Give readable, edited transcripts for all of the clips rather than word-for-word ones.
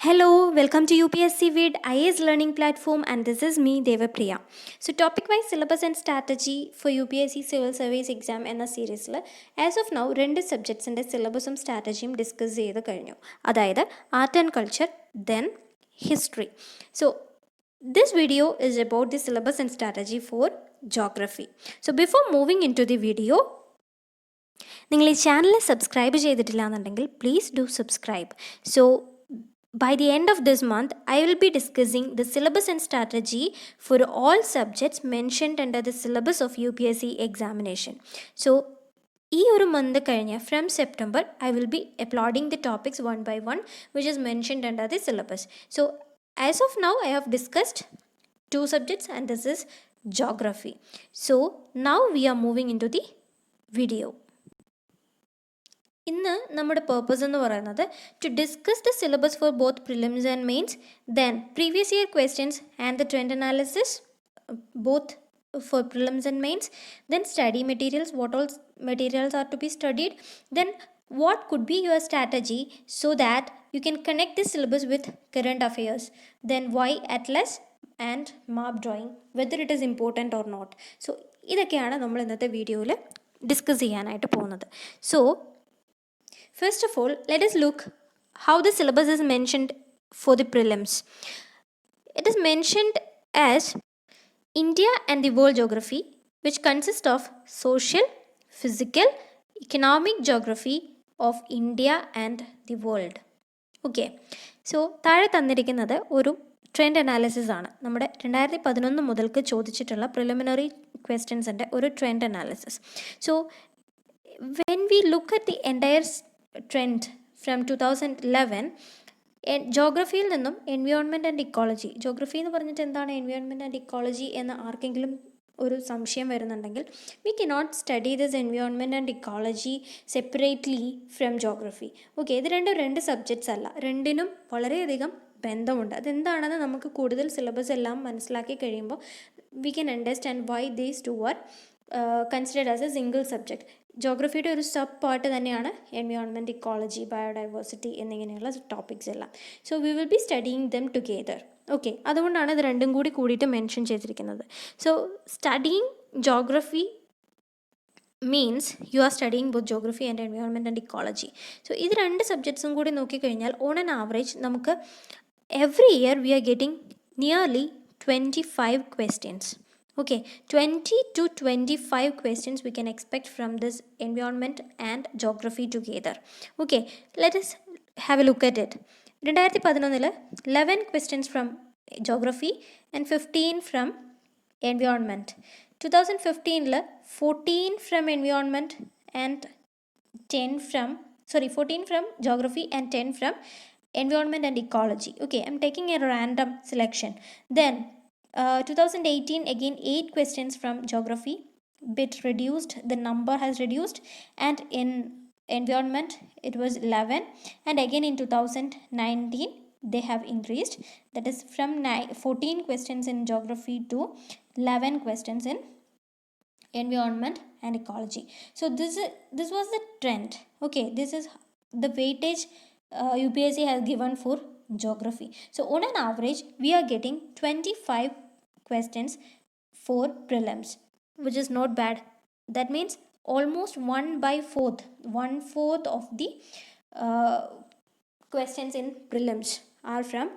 Hello, welcome to UPSC Vid IAS learning platform, and this is me Devapriya. So topic wise syllabus and strategy for UPSC civil service exam എന്ന സീരീസിൽ as of now രണ്ട് സബ്ജക്ട്സിൻ്റെ സിലബസും സ്ട്രാറ്റജിയും discuss ചെയ്ത് കഴിഞ്ഞു. അതായത് art and culture, then history. So this video is about the syllabus and strategy for geography. So before moving into the video, നിങ്ങൾ ഈ channel subscribe ചെയ്തിട്ടില്ല എന്നുണ്ടെങ്കിൽ please do subscribe. So by the end of this month, I will be discussing the syllabus and strategy for all subjects mentioned under the syllabus of UPSC examination. So, ഈ ഒരു month കഴിഞ്ഞ് from September I will be uploading the topics one by one which is mentioned under the syllabus. So, as of now, I have discussed two subjects and this is geography. So, now we are moving into the video. ഇന്ന് നമ്മുടെ purpose എന്ന് പറയുന്നത് to discuss the syllabus for both prelims and mains, then previous year questions and the trend analysis both for prelims and mains, then study materials, what all materials are to be studied, then what could be your strategy so that you can connect the syllabus with current affairs, then why atlas and map drawing, whether it is important or not. So ഇതൊക്കെയാണ് നമ്മൾ ഇന്നത്തെ വീഡിയോയിൽ discuss ചെയ്യാനായിട്ട് പോകുന്നത്. So first of all, let us look how the syllabus is mentioned for the prelims. It is mentioned as India and the World Geography, which consists of social, physical, economic geography of India and the world. Okay, so താഴെ തന്നിരിക്കുന്നത് ഒരു trend analysis ആണ്. നമ്മുടെ 2011 മുതൽക്ക് ചോദിച്ചിട്ടുള്ള preliminary ക്വസ്റ്റ്യൻസിൻ്റെ ഒരു trend analysis. So when we look at the entire trend from 2011, ജോഗ്രഫിയിൽ നിന്നും environment and ecology, geography എന്ന് പറഞ്ഞിട്ട് എന്താണ് എൻവയോൺമെൻറ്റ് ആൻഡ് ഇക്കോളജി എന്ന് ആർക്കെങ്കിലും ഒരു സംശയം വരുന്നുണ്ടെങ്കിൽ, we cannot study this environment and ecology separately from geography. Okay, ഇത് രണ്ട് സബ്ജക്ട്സ് അല്ല, രണ്ടിനും വളരെയധികം ബന്ധമുണ്ട്. അതെന്താണെന്ന് നമുക്ക് കൂടുതൽ സിലബസ് എല്ലാം മനസ്സിലാക്കി കഴിയുമ്പോൾ we can understand why these two are considered as a single subject. ജോഗ്രഫിയുടെ ഒരു സബ് പാർട്ട് തന്നെയാണ് എൻവയോൺമെൻറ്റ്, ഇക്കോളജി, ബയോഡൈവേഴ്സിറ്റി എന്നിങ്ങനെയുള്ള ടോപ്പിക്സ് എല്ലാം. So we will be studying them together. Okay, അതുകൊണ്ടാണ് ഇത് രണ്ടും കൂടിയിട്ട് മെൻഷൻ ചെയ്തിരിക്കുന്നത്. So studying geography means you are studying both geography and environment and ecology. So ഇത് രണ്ട് സബ്ജക്ട്സും കൂടി നോക്കിക്കഴിഞ്ഞാൽ ഓൺ ആൻ ആവറേജ് നമുക്ക് every year we are getting nearly 25 questions. Okay, 20 to 25 questions we can expect from this environment and geography together. Okay, let us have a look at it. 2011 11 questions from geography and 15 from environment. 2015 14 from environment and 14 from geography and 10 from environment and ecology. Okay, I'm taking a random selection. Then 2018 again 8 questions from geography, bit reduced, the number has reduced, and in environment it was 11, and again in 2019 they have increased, that is from 14 questions in geography to 11 questions in environment and ecology. So this was the trend. Okay, this is the weightage UPSC has given for geography. So on an average we are getting 25 questions for prelims, which is not bad. That means almost 1/4 of the questions in prelims are from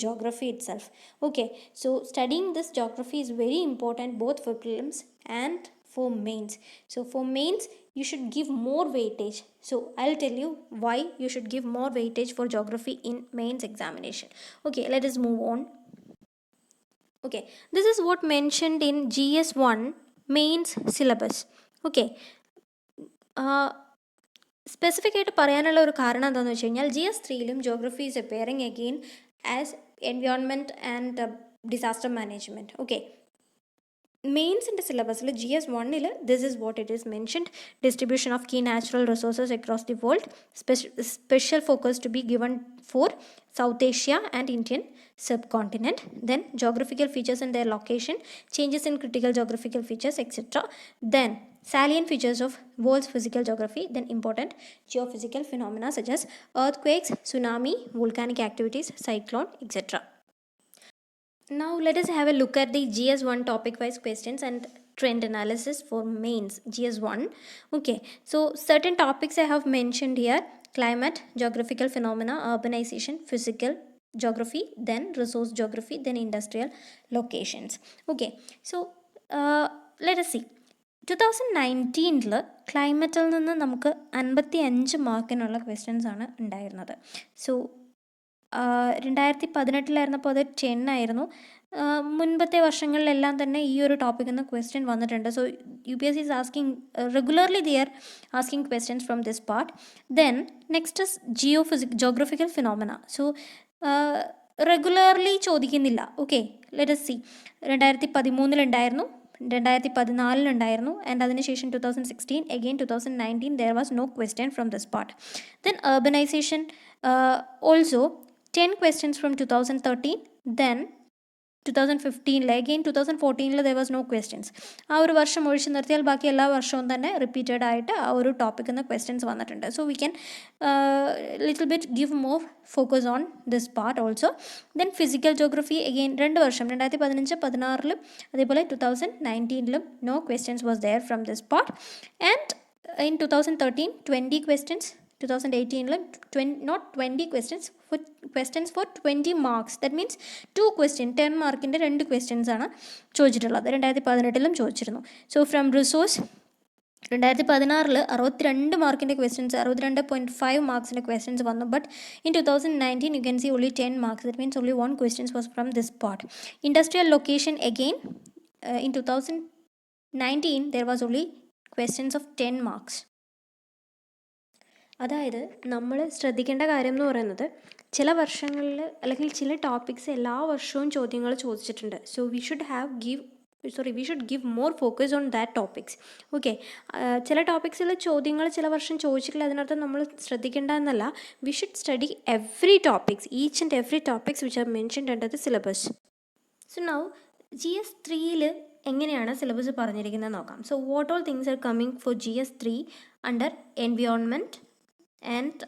geography itself. Okay, so studying this geography is very important both for prelims and for mains. So for mains you should give more weightage. So I'll tell you why you should give more weightage for geography in mains examination. Okay, let us move on. Okay, this is what mentioned in GS1 mains syllabus. Okay, specific ആയിട്ട് പറയാനുള്ള ഒരു കാരണം എന്താണെന്ന് വെച്ച് കഴിഞ്ഞാൽ GS3ലും geography is appearing again as environment and disaster management. Okay, Mains in the syllabus GS1 this is what it is mentioned: distribution of key natural resources across the world, special focus to be given for South Asia and Indian subcontinent, then geographical features and their location, changes in critical geographical features, etc. Then salient features of world's physical geography, then important geophysical phenomena such as earthquakes, tsunami, volcanic activities, cyclone, etc. Now let us have a look at the GS1 topic wise questions and trend analysis for mains GS1. Okay, so certain topics I have mentioned here: climate, geographical phenomena, urbanization, physical geography, then resource geography, then industrial locations. Okay, so let us see. 2019 ക്ലൈമറ്റിൽ നിന്ന് നമുക്ക് 55 മാർക്കിനുള്ള questions ആണ് ഉണ്ടായിരുന്നത്. So 2018 അത് 10 ആയിരുന്നു. മുൻപത്തെ വർഷങ്ങളിലെല്ലാം തന്നെ ഈ ഒരു ടോപ്പിക്കിൽ നിന്ന് ക്വസ്റ്റ്യൻ വന്നിട്ടുണ്ട്. So UPSC is asking regularly they are asking questions from this part. Then next is geographical phenomena. So regularly ചോദിക്കുന്നില്ല. Okay, let us see. 2013 ഉണ്ടായിരുന്നു, 2014 ഉണ്ടായിരുന്നു, ആൻഡ് അതിനുശേഷം 2016, again 2019 there was no question from this part. Then urbanization, also 10 questions from 2013, then 2015 again 2014 there was no questions. ആ ഒരു വർഷം ഒഴിച്ച് നിർത്തിയാൽ ബാക്കി എല്ലാ വർഷവും തന്നെ റിപ്പീറ്റഡ് ആയിട്ട് ആ ഒരു ടോപ്പിക്കിൽ നിന്ന് ക്വസ്റ്റ്യൻസ് വന്നിട്ടുണ്ട്. So we can little bit give more focus on this part also. Then physical geography again 2 വർഷം, 2015, 2016 അതേപോലെ 2019 no questions was there from this part. And in 2013 20 questions, 2018 not 20 questions, questions for 20 marks. That means 2 questions 10 മാർക്കിൻ്റെ 2 questions ആണ് ചോദിച്ചിട്ടുള്ളത്. 2018 ചോദിച്ചിരുന്നു. So from resource 2016 62 മാർക്കിൻ്റെ questions, 62.5 മാർക്സിൻ്റെ questions വന്നു. But in 2019 you can see only 10 marks. That means only 1 questions was from this part. Industrial location again, in 2019 there was only questions of 10 marks. അതായത് നമ്മൾ ശ്രദ്ധിക്കേണ്ട കാര്യം എന്ന് പറയുന്നത്, ചില വർഷങ്ങളിൽ അല്ലെങ്കിൽ ചില ടോപ്പിക്സ് എല്ലാ വർഷവും ചോദ്യങ്ങൾ ചോദിച്ചിട്ടുണ്ട്. So we should give more focus on that topics. Okay, ചില ടോപ്പിക്സിൽ ചോദ്യങ്ങൾ ചില വർഷം ചോദിച്ചിട്ടില്ല, അതിനർത്ഥം നമ്മൾ ശ്രദ്ധിക്കേണ്ട എന്നല്ല. We should study every topics, each and every topics which are mentioned under the syllabus. So now GS3 എങ്ങനെയാണ് സിലബസ് പറഞ്ഞിരിക്കുന്നത് നോക്കാം. So what all things are coming for GS3 under environment and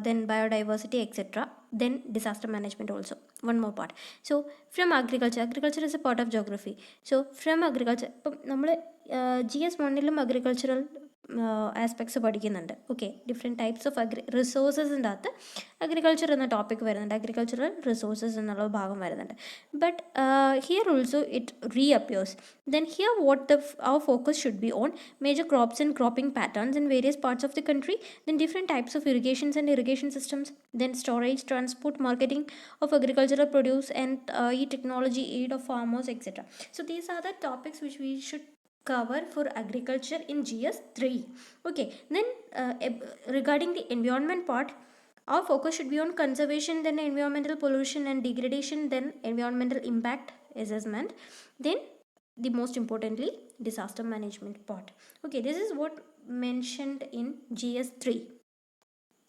then biodiversity, etc. Then disaster management also, one more part. So from agriculture is a part of geography. So from agriculture ഇപ്പം നമ്മൾ GS1 agricultural aspects പഠിക്കുന്നുണ്ട്. Okay, different types of റിസോഴ്സസിൻ്റെ അകത്ത് agriculture എന്ന topic വരുന്നുണ്ട്, agricultural resources എന്നുള്ള ഭാഗം വരുന്നുണ്ട്. But here also it reappears. Then here what our focus should be on major crops and cropping patterns in various parts of the country, then different types of irrigations and irrigation systems, then storage, transport, marketing of agricultural produce, and e-technology, aid of farmers, etc. So these are the topics which we should cover for agriculture in GS3. Okay, then regarding the environment part, our focus should be on conservation, then environmental pollution and degradation, then environmental impact assessment, then the most importantly disaster management part. Okay, this is what mentioned in GS3.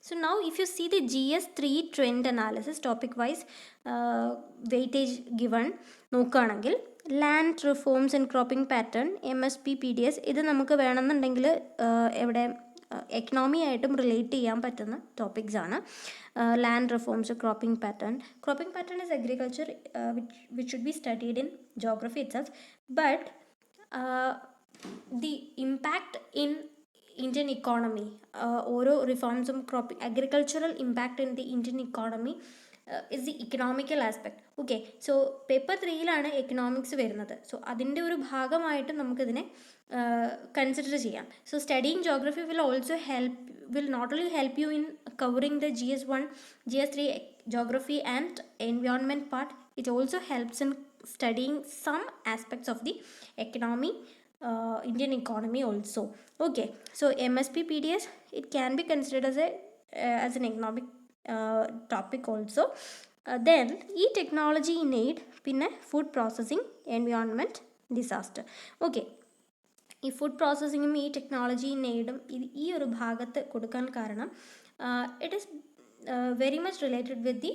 So now if you see the GS3 trend analysis topic wise weightage given നോക്കുകയാണെങ്കിൽ, land reforms and cropping pattern, MSP PDS, ഇത് നമുക്ക് വേണമെന്നുണ്ടെങ്കിൽ എവിടെ economy ആയിട്ടും relate ചെയ്യാൻ പറ്റുന്ന topics ആണ്. Land reforms, cropping pattern is agriculture which should be studied in geography itself. But the impact in Indian economy, ഓരോ റിഫോംസും agricultural impact in the Indian economy is the economical aspect. Okay, so paper 3 economics വരുന്നത്. So അതിൻ്റെ ഒരു ഭാഗമായിട്ട് നമുക്കിതിനെ consider ചെയ്യാം. So studying geography will not only help you in covering the GS1, GS3 geography and environment part, it also helps in studying some aspects of the economy, Indian economy also. Okay, so MSP PDS, it can be considered as an economic topic also. Then e-technology in aid, പിന്നെ food processing, environment, disaster. Okay, ഈ food പ്രോസസ്സിങ്ങും ഈ technology നെയ്ഡും ഈ ഒരു ഭാഗത്ത് കൊടുക്കാൻ കാരണം it is very much related with the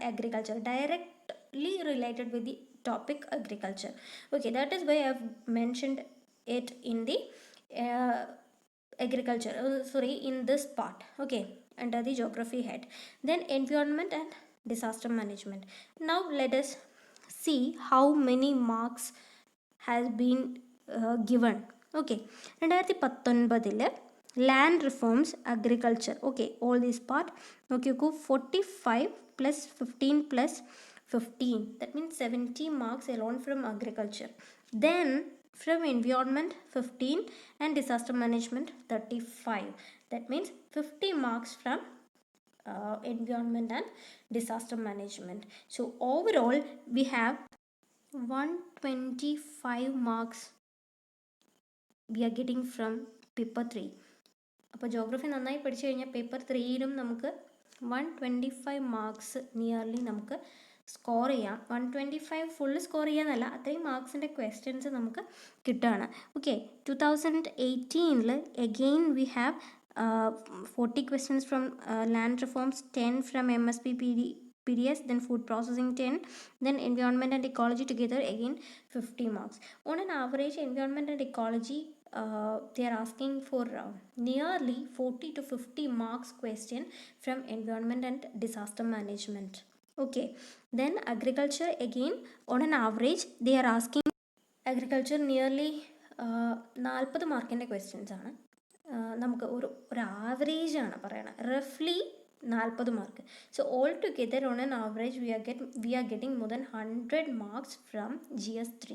agriculture, directly related with the topic agriculture. Okay, that is why I have mentioned it in the agriculture, in this part. Okay, under the geography head. Then environment and disaster management. Now let us see how many marks has been given. Okay, 2019 land reforms agriculture. Okay, all this part. Okay, go 45 plus 15 plus 15, that means 70 marks alone from agriculture. Then from environment 15 and disaster management 35, that means 50 marks from environment and disaster management. So overall we have 125 marks we are getting from paper 3. അപ്പോൾ geography നന്നായി പഠിച്ചു കഴിഞ്ഞാൽ paper 3യിലും നമുക്ക് 125 marks nearly നമുക്ക് score ചെയ്യാം. 125 full score ചെയ്യാന്നല്ല, അത്രയും മാർക്സിൻ്റെ questions നമുക്ക് കിട്ടുകയാണ്. Okay, 2018 again we have 40 questions from land reforms, 10 from MSP PDS, then food processing 10, then environment and ecology together again 50 marks. On an average, environment and ecology they are asking for nearly 40 to 50 marks question from environment and disaster management. Okay, then agriculture again on an average they are asking agriculture nearly 40 മാർക്കിൻ്റെ questions ആണ് നമുക്ക് ഒരു average ആണ് പറയണത്, റഫ്ലി 40 mark. So all together on an average we are getting more than 100 marks from GS3.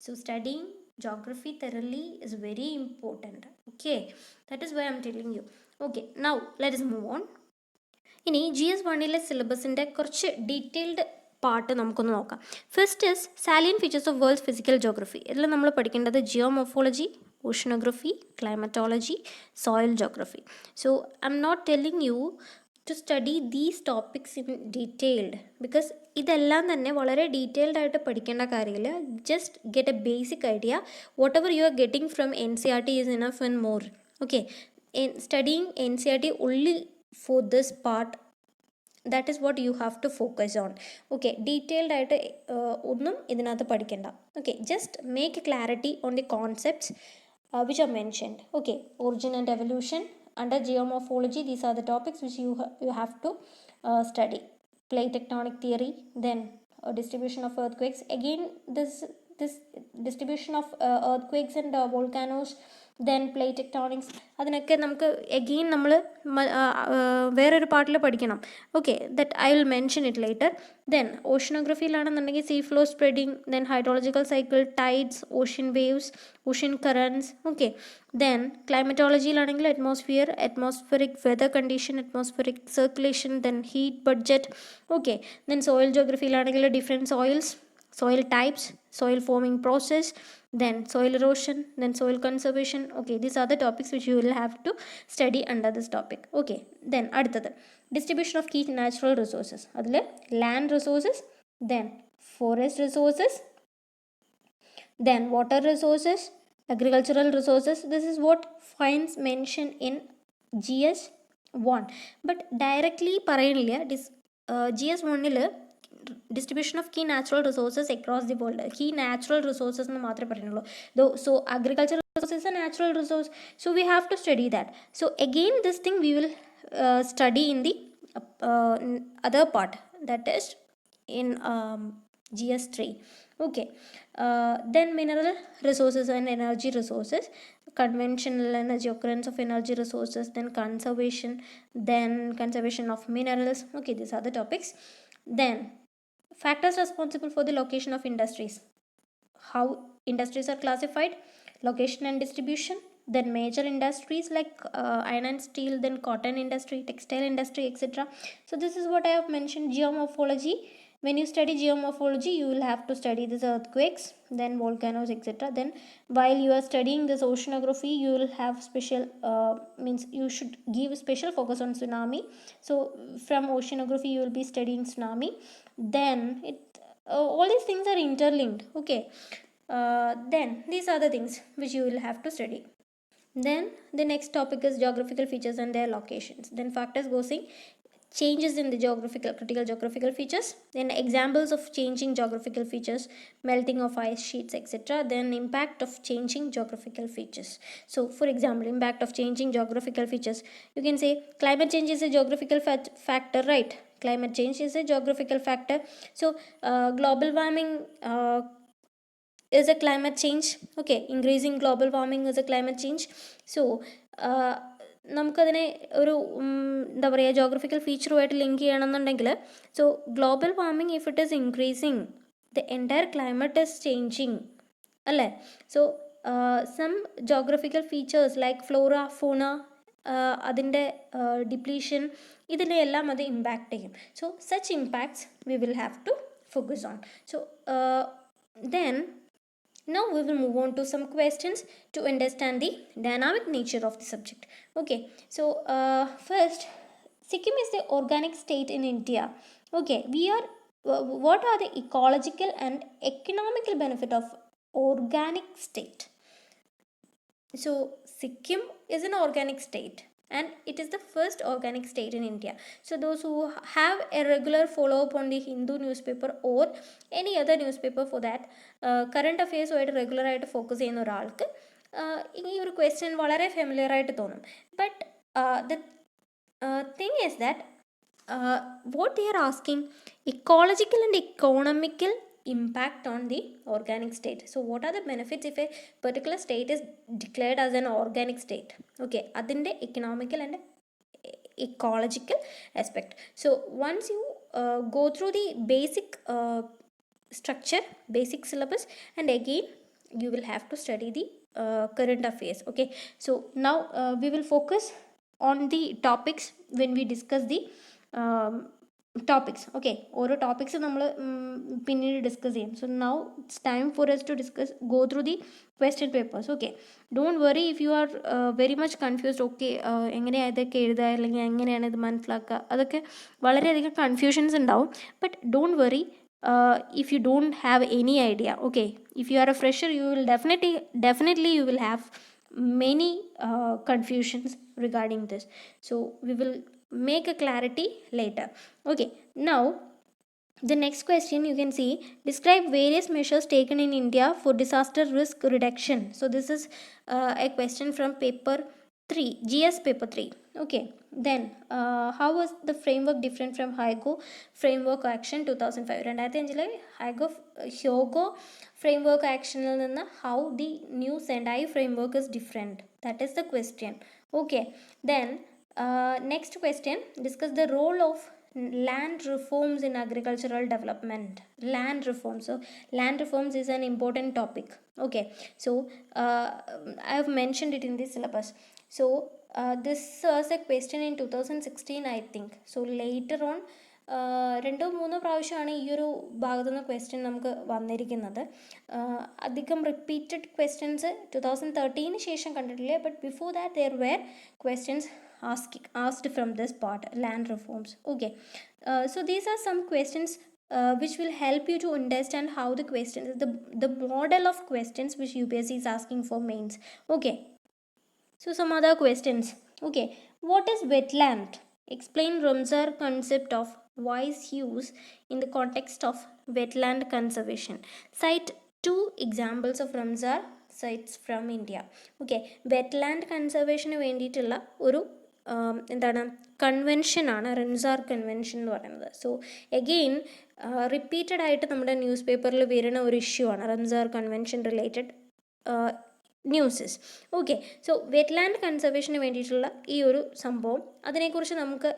So studying geography thoroughly is very important. Okay, that is why I'm telling you. Okay, now let us move on. ഇനി GS1 സിലബസിൻ്റെ കുറച്ച് detailed part നമുക്കൊന്ന് നോക്കാം. First is salient features of worlds physical geography. ഇതിൽ നമ്മൾ പഠിക്കേണ്ടത് geomorphology, oceanography, climatology, soil geography. So I'm not telling you to study these topics in detailed, because ഇതെല്ലാം തന്നെ വളരെ ഡീറ്റെയിൽഡ് ആയിട്ട് പഠിക്കേണ്ട കാര്യമില്ല. Just get A basic idea. What ever you are getting from NCERT is enough and more. Okay, studying NCERT only for this part, that is what you have to focus on. Okay, detailed ആയിട്ട് ഒന്നും ഇതിനകത്ത് പഠിക്കണ്ട. Okay, just make clarity on the concepts which are mentioned. Okay, origin and evolution under geomorphology, these are the topics which you have to study. Plate tectonic theory, then distribution of earthquakes. Again this distribution of earthquakes and volcanoes, then plate tectonics, അതിനൊക്കെ നമുക്ക് again നമ്മൾ വേറൊരു പാർട്ടിൽ പഠിക്കണം. Okay, that I will mention it later. Then ഓഷ്യനോഗ്രഫിയിലാണെന്നുണ്ടെങ്കിൽ sea floor spreading, then hydrological cycle, tides, ocean waves, ocean currents. Okay, then ക്ലൈമറ്റോളജിയിലാണെങ്കിൽ atmospheric weather condition, atmospheric circulation, then heat budget. Okay, then soil ജോഗ്രഫിയിലാണെങ്കിൽ different soils, soil types, soil forming process, then soil erosion, then soil conservation. Okay, these are the topics which you will have to study under this topic. Okay, then അടുത്തത് distribution of key natural resources. അതിൽ land resources, then forest resources, then water resources, agricultural resources. This is what finds mention in GS1, but directly പറയുന്നില്ല. GS1 distribution of key natural resources across the world. Key natural resources എന്ന് മാത്രമേ പറയുന്നുള്ളൂ. So agricultural resources is a natural resource, so we have to study that. So again this thing we will study in the other part, that is in GS3. Okay, then mineral resources and energy resources, conventional energy, occurrence of energy resources, then conservation of minerals. Okay, these are the topics. Then factors responsible for the location of industries, how industries are classified, location and distribution, then major industries like iron and steel, then cotton industry, textile industry, etc. So this is what I have mentioned. Geomorphology, when you study geomorphology you will have to study these earthquakes, then volcanoes, etc. Then while you are studying this oceanography you will have special means you should give special focus on tsunami. So from oceanography you will be studying tsunami. Then all these things are interlinked. Okay, Then these are the things which you will have to study. Then the next topic is geographical features and their locations. Then factors causing changes in the critical geographical features. Then examples of changing geographical features, melting of ice sheets, etc. Then impact of changing geographical features. So for example, impact of changing geographical features, you can say climate change is a geographical factor, right? Climate change is a geographical factor. So global warming is a climate change. Okay, increasing global warming is a climate change. So നമുക്കതിനെ ഒരു എന്താ പറയുക geographical ഫീച്ചറുമായിട്ട് link ചെയ്യണമെന്നുണ്ടെങ്കിൽ, so global warming if it is increasing the entire climate is changing അല്ലേ. So some geographical features like flora fauna അതിൻ്റെ depletion ഇതിനെയെല്ലാം അത് ഇമ്പാക്റ്റ് ചെയ്യും. So such impacts we will have to focus on. So then now we will move on to some questions to understand the dynamic nature of the subject. Okay, so first, Sikkim is the organic state in India. Okay, what are the ecological and economical benefit of organic state? So Sikkim is an organic state and it is the first organic state in India. So those who have a regular follow up on the Hindu newspaper or any other newspaper for that, current affairs ആയിട്ട് regular ആയിട്ട് focus ചെയ്യുന്ന ഒരാൾക്ക് ഈ ഒരു question വളരെ familiar ആയിട്ട് തോന്നും. But the thing is that what they are asking, ecological and economical impact on the organic state. So what are the benefits if a particular state is declared as an organic state? Okay, adinde economical and ecological aspect. So once you go through the basic structure, basic syllabus, and again you will have to study the current affairs. Okay, so now we will focus on the topics when we discuss the topics. Okay, ഓരോ topics നമ്മൾ പിന്നീട് discuss ചെയ്യും. So now it's time for us to go through the question papers. Okay, don't worry if you are very much confused. Okay, എങ്ങനെയാണ് ഇതൊക്കെ എഴുതുക അല്ലെങ്കിൽ എങ്ങനെയാണ് ഇത് മനസ്സിലാക്കുക, അതൊക്കെ വളരെയധികം കൺഫ്യൂഷൻസ് ഉണ്ടാവും. But don't worry if you don't have any idea. Okay, if you are a fresher, you will definitely you will have many confusions regarding this. So we will make a clarity later. Okay, now the next question you can see, describe various measures taken in India for disaster risk reduction. So this is a question from paper 3, GS paper 3. Okay, then how was the framework different from HYGO framework action 2005? 2005 HYGO framework action il ninnu how the new Sendai framework is different, that is the question. Okay, then next question, discuss the role of land reforms in agricultural development. Land reforms. So land reforms is an important topic. Okay, so I have mentioned it in the syllabus. So this was a question in 2016 I think. So later on രണ്ടോ മൂന്നോ പ്രാവശ്യമാണ് ഈ ഒരു ഭാഗത്തു നിന്ന് question നമുക്ക് വന്നിരിക്കുന്നത്. അധികം റിപ്പീറ്റഡ് ക്വസ്റ്റ്യൻസ് 2013 ശേഷം കണ്ടിട്ടില്ലേ. But before that there were questions asked from this part, land reforms. Okay, so these are some questions which will help you to understand how the questions, the model of questions which UPSC is asking for mains. Okay, so some other questions. Okay, what is wetland? Explain Ramsar concept of wise use in the context of wetland conservation. Cite 2 examples of Ramsar sites from India. Okay, wetland conservation വേണ്ടിയിട്ടുള്ള ഒരു എന്താണ് കൺവെൻഷനാണ് Ramsar convention എന്ന് പറയുന്നത്. So again repeated ആയിട്ട് നമ്മുടെ news പേപ്പറിൽ വരുന്ന ഒരു ഇഷ്യൂ ആണ് Ramsar convention related newses. Okay, so wetland കൺസർവേഷന് വേണ്ടിയിട്ടുള്ള ഈ ഒരു സംഭവം, അതിനെക്കുറിച്ച് നമുക്ക്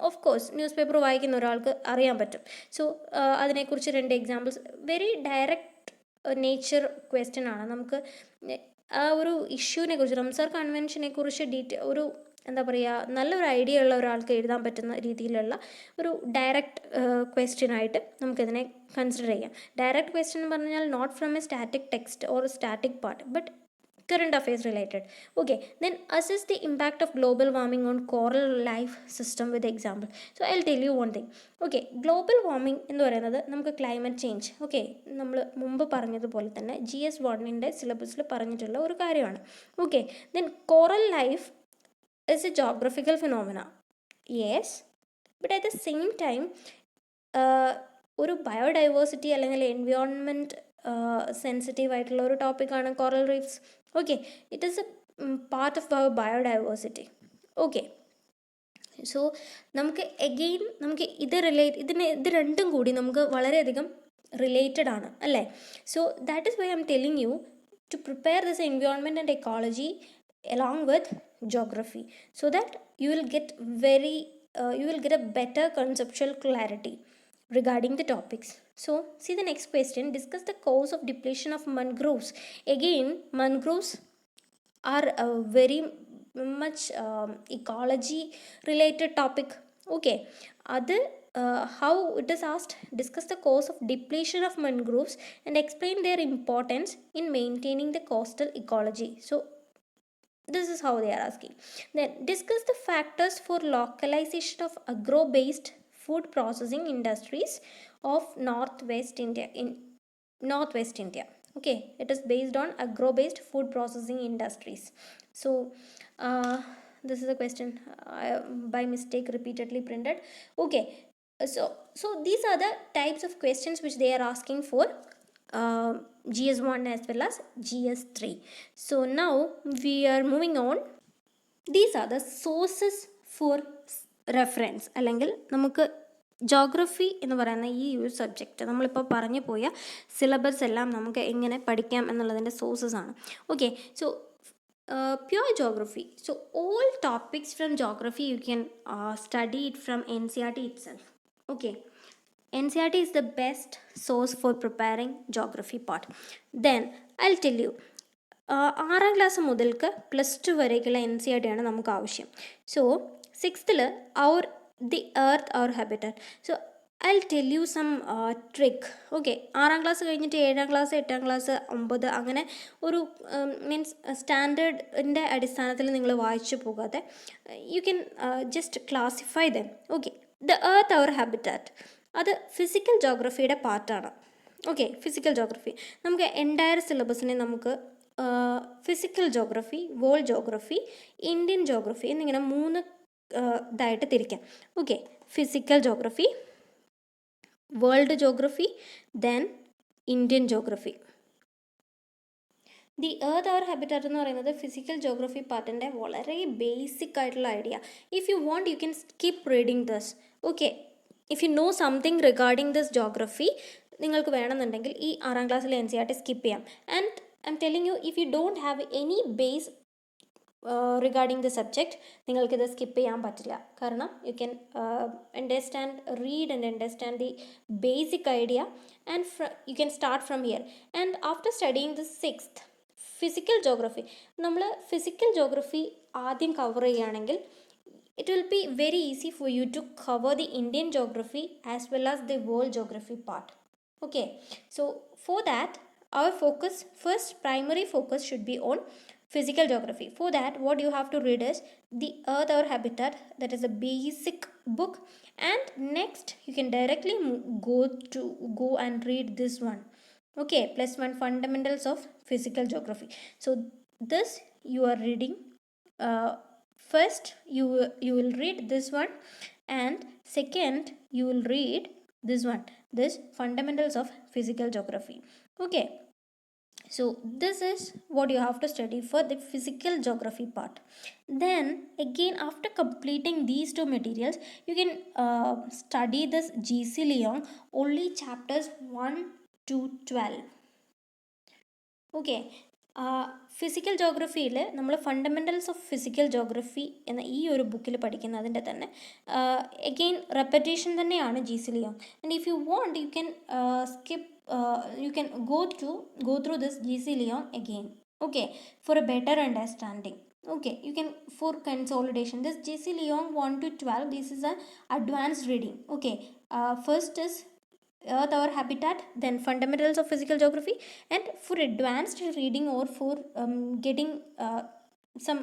ഓഫ് കോഴ്സ് ന്യൂസ് പേപ്പർ വായിക്കുന്ന ഒരാൾക്ക് അറിയാൻ പറ്റും. സോ അതിനെക്കുറിച്ച് 2 examples, very direct nature question ആണ്. നമുക്ക് ആ ഒരു ഇഷ്യൂവിനെ കുറിച്ച്, റംസാർ കൺവെൻഷനെ കുറിച്ച് ഒരു എന്താ പറയുക, നല്ലൊരു ഐഡിയ ഉള്ള ഒരാൾക്ക് എഴുതാൻ പറ്റുന്ന രീതിയിലുള്ള ഒരു ഡയറക്റ്റ് ക്വസ്റ്റ്യൻ ആയിട്ട് നമുക്കിതിനെ കൺസിഡർ ചെയ്യാം. ഡയറക്റ്റ് ക്വസ്റ്റ്യൻ എന്ന് പറഞ്ഞാൽ not from a static text or static part, but current affairs related. Okay, then assess the impact of global warming on coral life system with example. So I'll tell you one thing. Okay, global warming എന്ന് പറയുന്നത് നമുക്ക് climate change, okay, നമ്മൾ മുമ്പ് പറഞ്ഞതുപോലെ തന്നെ GS1 സിലബസിൽ പറഞ്ഞിട്ടുള്ള ഒരു കാര്യമാണ്. Okay, then coral life is a geographical phenomena. Yes, but at the same time ഒരു ബയോഡൈവേഴ്സിറ്റി അല്ലെങ്കിൽ എൻവയോൺമെൻറ്റ് സെൻസിറ്റീവ് ആയിട്ടുള്ള ഒരു ടോപ്പിക്കാണ് coral reefs. Okay, it is a part of our biodiversity. Okay, so നമുക്ക് എഗെയിൻ നമുക്ക് ഇത് രണ്ടും കൂടി നമുക്ക് വളരെയധികം റിലേറ്റഡ് ആണ് അല്ലേ. So that is why I'm telling you to prepare this environment and ecology along with geography, so that you will get a better conceptual clarity regarding the topics. So see the next question. Discuss the cause of depletion of mangroves. Again, mangroves are a very much ecology related topic. Okay, other how it is asked, discuss the cause of depletion of mangroves and explain their importance in maintaining the coastal ecology. So this is how they are asking. Then discuss the factors for localization of agro-based food processing industries of northwest India. Okay, it is based on agro-based food processing industries. So this is a question by mistake repeatedly printed. Okay, so these are the types of questions which they are asking for GS1 as well as GS3. So now we are moving on. These are the sources for reference. അല്ലെങ്കിൽ നമുക്ക് geography എന്ന് പറയുന്ന ഈ ഒരു subject നമ്മളിപ്പോൾ പറഞ്ഞു പോയ syllabus എല്ലാം നമുക്ക് എങ്ങനെ പഠിക്കാം എന്നുള്ളതിൻ്റെ സോഴ്സസ് ആണ്. Okay, so pure geography. So all topics from geography you can study it from NCERT itself. Okay, NCERT is the best source for preparing geography part. Then I'll tell you, 6ാം class മുതൽക്ക് +2 വരേക്കുള്ള NCERT ആണ് നമുക്ക് ആവശ്യം. So 6th the earth our habitat. So I'll tell you some trick. ഓക്കെ, 6ാം class കഴിഞ്ഞിട്ട് 7ാം ക്ലാസ് 8ാം ക്ലാസ് 9 അങ്ങനെ ഒരു മീൻസ് സ്റ്റാൻഡേർഡിൻ്റെ അടിസ്ഥാനത്തിൽ നിങ്ങൾ വായിച്ചു പോകാതെ you can just classify them. Okay, the earth our habitat അത് ഫിസിക്കൽ ജോഗ്രഫിയുടെ പാർട്ടാണ്. ഓക്കെ, ഫിസിക്കൽ ജോഗ്രഫി നമുക്ക് എൻറ്റയർ സിലബസിനെ നമുക്ക് physical geography, world geography, Indian geography എന്നിങ്ങനെ 3 ഇതായിട്ട് തിരിക്കാം. Okay, physical geography, world geography, then Indian geography. The earth our habitat എന്ന് പറയുന്നത് ഫിസിക്കൽ ജോഗ്രഫി പാർട്ടിൻ്റെ വളരെ ബേസിക് ആയിട്ടുള്ള idea. If you want you can skip reading this. Okay, if you know something regarding this geography, നിങ്ങൾക്ക് വേണമെന്നുണ്ടെങ്കിൽ ഈ 6ാം ക്ലാസ്സിലെ NCERT skip ചെയ്യാം. And I M telling U, if you don't have any base regarding the subject, നിങ്ങൾക്കിത് skip ചെയ്യാൻ പറ്റില്ല. കാരണം you can read and understand the basic idea and you can start from here. And after studying the 6th physical geography, നമ്മൾ physical geography ആദ്യം cover ചെയ്യുകയാണെങ്കിൽ it will be very easy for you to cover the Indian geography as well as the world geography part. Okay, so for that our primary focus should be on physical geography. For that, what you have to read is the earth our habitat, that is a basic book, and next you can directly go and read this one. Okay, +1 fundamentals of physical geography. So this you are reading. First you will read this one, and second you will read this one, this fundamentals of physical geography. Okay, so this is what you have to study for the physical geography part. Then again, after completing these 2 materials, you can study this GC Leong only chapters 1 to 12. Okay, physical ജോഗ്രഫിയിൽ നമ്മൾ fundamentals of physical geography എന്ന ഈ ഒരു ബുക്കിൽ പഠിക്കുന്നതിൻ്റെ തന്നെ again repetition തന്നെയാണ് GC Leong. And if you want you can you can go through this GC Leong again. Okay, for a better understanding. Okay, you can, for consolidation, this GC Leong 1 to 12, this is a advanced reading. Okay, first is Earth our habitat, then fundamentals of physical geography, and for advanced reading or for getting some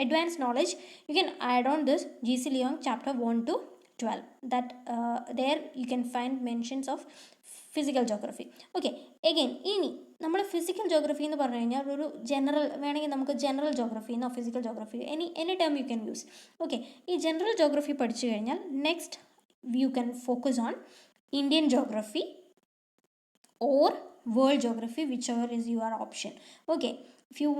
advanced knowledge, you can add on this GC Leong chapter 1 to 12. That there you can find mentions of physical geography. Okay, again ഇനി നമ്മൾ physical geography എന്ന് പറഞ്ഞു കഴിഞ്ഞാൽ ഒരു general വേണമെങ്കിൽ നമുക്ക് general geography എന്നോ physical geography any time you can use. Okay, ഈ ജനറൽ ജോഗ്രഫി പഠിച്ചു കഴിഞ്ഞാൽ next you can focus on Indian geography or world geography, whichever is your option. Okay, if you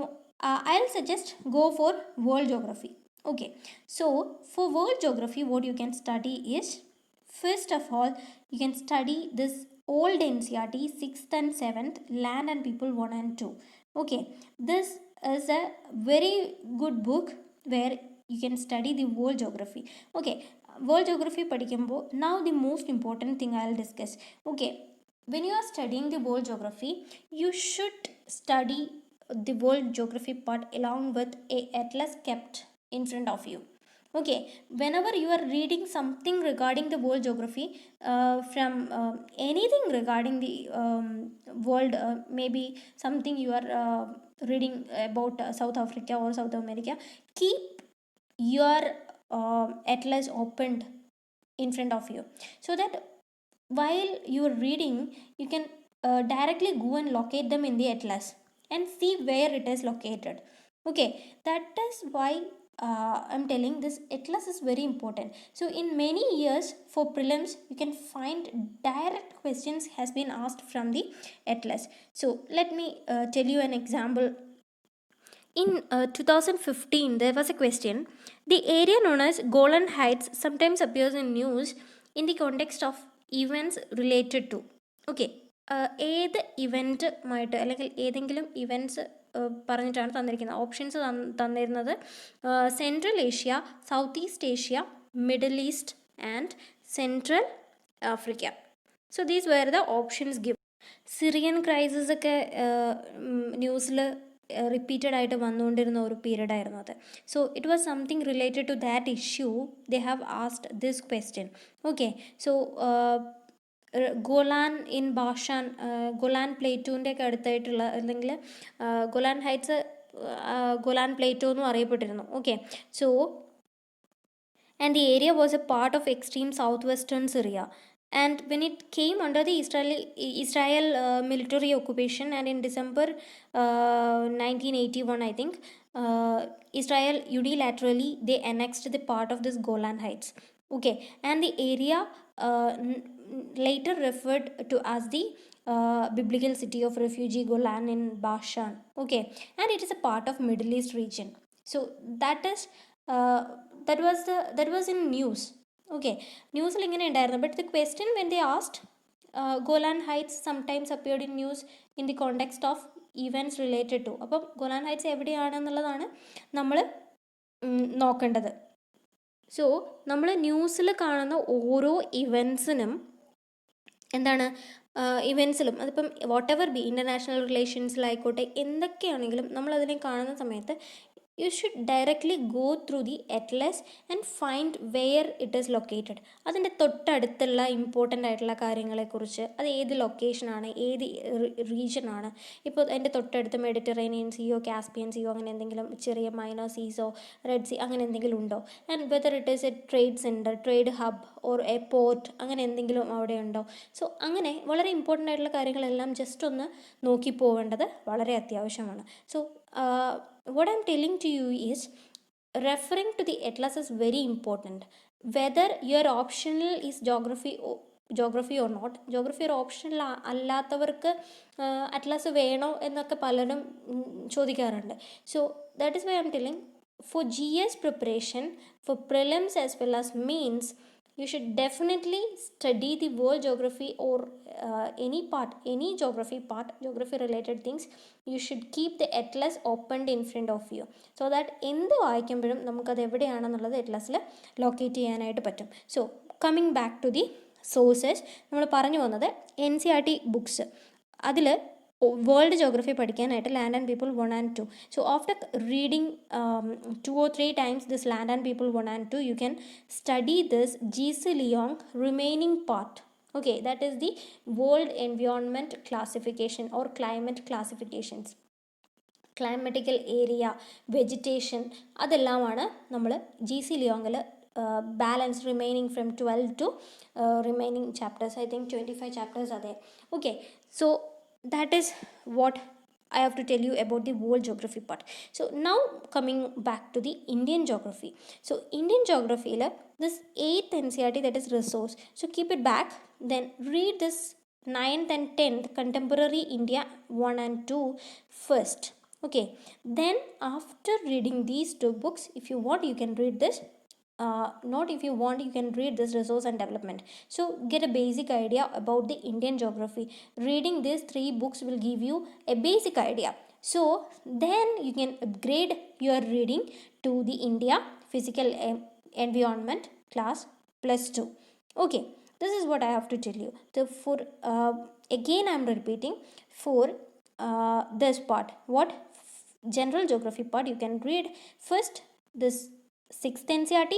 I'll suggest go for world geography. Okay, so for world geography what you can study is, first of all, you can study this old NCERT 6th and 7th land and people 1 and 2. Okay, this is a very good book where you can study the world geography. Okay, world geography padikkumbo, now the most important thing I'll discuss. Okay, when you are studying the world geography, you should study the world geography part along with a atlas kept in front of you. Okay, whenever you are reading something regarding the world geography, from anything regarding the world, maybe something you are reading about South Africa or South America, keep your atlas opened in front of you, so that while you are reading you can directly go and locate them in the atlas and see where it is located. Okay, that is why I'm telling this atlas is very important. So in many years for prelims you can find direct questions has been asked from the atlas. So let me tell you an example. In 2015, there was a question. The area known as Golan Heights sometimes appears in news in the context of events related to. Okay, ഏത് ഇവൻറ്റുമായിട്ട് അല്ലെങ്കിൽ ഏതെങ്കിലും events പറഞ്ഞിട്ടാണ് തന്നിരിക്കുന്നത്. Options തന്നിരുന്നത് Central Asia, South East Asia, Middle East and Central Africa. So these were the options give. Syrian crisis ഒക്കെ ന്യൂസിൽ repeated ആയിട്ട് വന്നുകൊണ്ടിരുന്ന ഒരു പീരീഡ് ആയിരുന്നു അത്. So it was something related to that issue they have asked this question. Okay, so Golan in Bashan, Golan പ്ലേറ്റൂൻ്റെ ഒക്കെ അടുത്തായിട്ടുള്ള അല്ലെങ്കിൽ ഗോലാൻ ഹൈറ്റ്സ് ഗോലാൻ പ്ലേറ്റോ എന്നും അറിയപ്പെട്ടിരുന്നു. ഓക്കെ, സോ and the area was a part of extreme southwestern Syria. And when it came under the Israel military occupation, and in December 1981, I think, Israel unilaterally they annexed the part of this Golan Heights. Okay, and the area later referred to as the biblical city of refugee Golan in Bashan. Okay, and it is a part of Middle East region. So that is that was in news. Okay, ന്യൂസിൽ ഇങ്ങനെ ഉണ്ടായിരുന്നു. But the question when they asked Golan Heights sometimes appeared in news in the context of events related to. അപ്പം Golan Heights എവിടെയാണെന്നുള്ളതാണ് നമ്മൾ നോക്കേണ്ടത്. So നമ്മൾ ന്യൂസിൽ കാണുന്ന ഓരോ ഇവൻറ്റ്സിനും എന്താണ് ഇവൻറ്റ്സിലും അതിപ്പം വാട്ട് എവർ ബി ഇൻ്റർനാഷണൽ റിലേഷൻസിലായിക്കോട്ടെ എന്തൊക്കെയാണെങ്കിലും നമ്മളതിനെ കാണുന്ന സമയത്ത് you should directly go through the atlas and find where it is located. അതിൻ്റെ തൊട്ടടുത്തുള്ള ഇമ്പോർട്ടൻ്റ് ആയിട്ടുള്ള കാര്യങ്ങളെക്കുറിച്ച്, അത് ഏത് ലൊക്കേഷനാണ്, ഏത് റീജിയനാണ്. ഇപ്പോൾ അതിൻ്റെ തൊട്ടടുത്ത് മെഡിറ്ററേനിയൻ സീയോ കാസ്പിയൻ സീയോ അങ്ങനെ എന്തെങ്കിലും ചെറിയ മൈനർ സീസോ റെഡ് സീ അങ്ങനെ എന്തെങ്കിലും ഉണ്ടോ, and whether it is A trade centre, trade hub or A port അങ്ങനെ എന്തെങ്കിലും അവിടെ ഉണ്ടോ. സോ അങ്ങനെ വളരെ ഇമ്പോർട്ടൻ്റ് ആയിട്ടുള്ള കാര്യങ്ങളെല്ലാം ജസ്റ്റ് ഒന്ന് നോക്കി പോവേണ്ടത് വളരെ അത്യാവശ്യമാണ്. So what I'm telling to you is referring to the atlas is very important. Whether your optional is geography or not, geography or optional അല്ലാത്തവർക്ക് അറ്റ്ലസ് വേണോ എന്നൊക്കെ പലരും ചോദിക്കാറുണ്ട്. So that is why I'm telling for GS preparation for prelims as well as mains, you should definitely study the world geography or any geography part, geography related things. You should keep the atlas opened in front of you so that എന്ത് വായിക്കുമ്പോഴും നമുക്കത് എവിടെയാണെന്നുള്ളത് അറ്റ്ലസിൽ locate ചെയ്യാനായിട്ട് പറ്റും. So coming back to the sources, നമ്മൾ പറഞ്ഞു വന്നത് NCERT books, അതിൽ world geography പഠിക്കാനായിട്ട് land and people 1 and 2. So after reading 2 or 3 times this land and people 1 and 2, you can study this GC Leong remaining part. Okay, that is the world environment classification or climate classifications. Climatical area, vegetation, അതെല്ലാമാണ് നമ്മൾ G C ലിയോങ്ങിൽ balance remaining from 12 to remaining chapters. I think 25 chapters are there. Okay, so that is what I have to tell you about the world geography part. So now coming back to the Indian geography. So Indian geography this 8th NCERT, that is resource. So keep it back, then read this 9th and 10th contemporary India 1 and 2 first. Okay, then after reading these two books, if you want you can read this, not if you want you can read this resource and development. So get a basic idea about the Indian geography. Reading these three books will give you a basic idea. So then you can upgrade your reading to the India physical environment class +2. Okay, this is what I have to tell you. For again I am repeating, for this part, what general geography part, you can read first this 6th NCERT,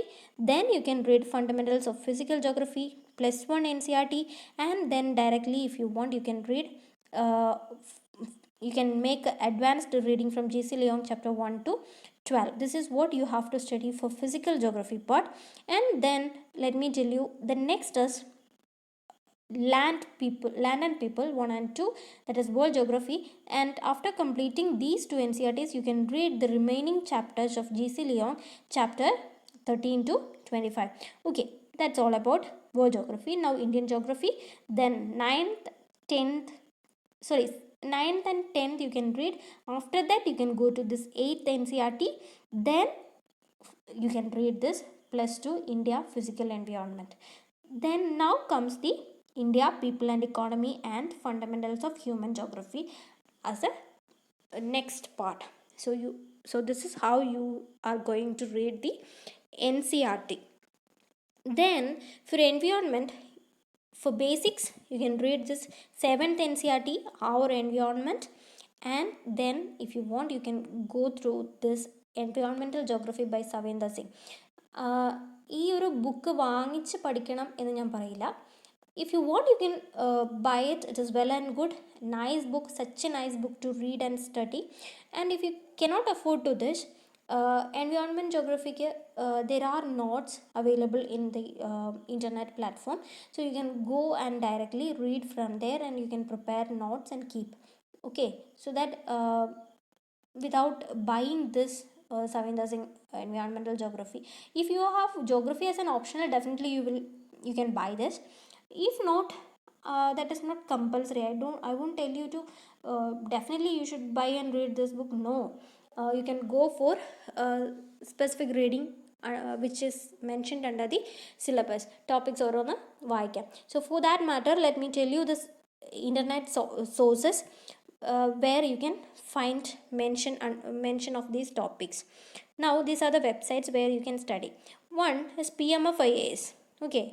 then you can read fundamentals of physical geography +1 NCERT, and then directly if you want you can read you can make advanced reading from GC Leong chapter 1 to 12. This is what you have to study for physical geography part. And then let me tell you the next is land and people 1 and 2, that is world geography. And after completing these two NCERTs, you can read the remaining chapters of GC Leong chapter 13 to 25. Okay, that's all about world geography. Now Indian geography, then 9th and 10th you can read. After that you can go to this 8th NCERT, then you can read this +2 India physical environment. Then now comes the India people and economy and fundamentals of human geography as a next part. So this is how you are going to read the NCERT. Then for environment, for basics you can read this 7th NCERT, our environment. And then if you want you can go through this environmental geography by Savinder Singh. ഈ ഒരു book വാങ്ങിച്ച് പഠിക്കണം എന്ന് ഞാൻ പറയില്ല. If you want you can buy it. It is well and good, nice book, such a nice book to read and study. And if you cannot afford to this environment geography, there are notes available in the internet platform, so you can go and directly read from there and you can prepare notes and keep. Okay, so that without buying this Savinder Singh environmental geography, if you have geography as an optional, definitely you can buy this. If not, that is not compulsory. I won't tell you to definitely you should buy and read this book. No, you can go for specific reading which is mentioned under the syllabus. Topics ഓരോന്ന് വായിക്കാം. So for that matter, let me tell you this internet sources where you can find mention of these topics. Now these are the websites where you can study. One is PMFIAs. Okay,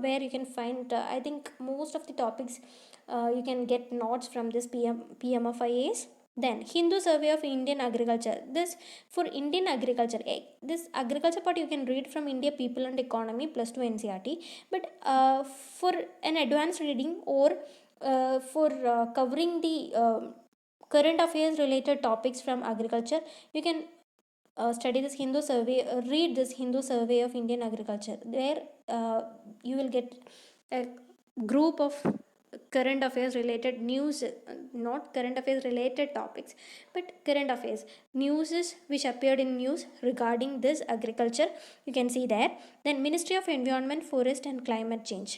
where you can find I think most of the topics you can get notes from this PMFIAs. Then Hindu Survey of Indian Agriculture. This for Indian agriculture, this agriculture part you can read from India People and Economy +2 NCERT. But for an advanced reading or for covering the current affairs related topics from agriculture, you can study this Hindu survey, read this Hindu Survey of Indian Agriculture. There you will get a group of current affairs related news, not current affairs related topics, but current affairs news which appeared in news regarding this agriculture, you can see there. Then Ministry of Environment, Forest and Climate Change.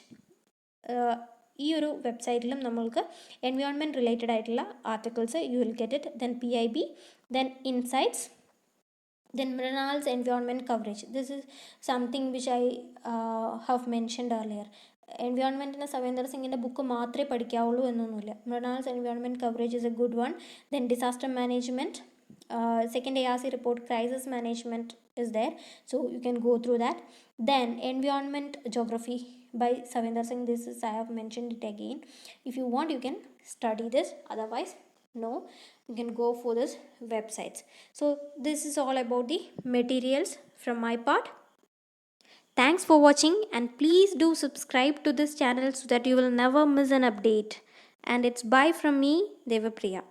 ഈ ഒരു വെബ്സൈറ്റിലും നമ്മൾക്ക് environment related ആയിട്ടുള്ള articles you will get it. Then PIB, then Insights, then Mrinal's environment coverage. This is something which I have mentioned earlier. എൻവയോൺമെൻറ്റിന് സവേന്ദർ സിംഗിൻ്റെ book മാത്രമേ പഠിക്കാവുള്ളൂ എന്നൊന്നുമില്ല. Mrinal's environment coverage is a good one. Then disaster management, second ARC report, crisis management is there, so you can go through that. Then environment geography by Savinder Singh, this is I have mentioned it again. If you want you can study this, otherwise no, you can go for this websites. So this is all about the materials from my part. Thanks for watching, and please do subscribe to this channel so that you will never miss an update. And it's bye from me, Devapriya.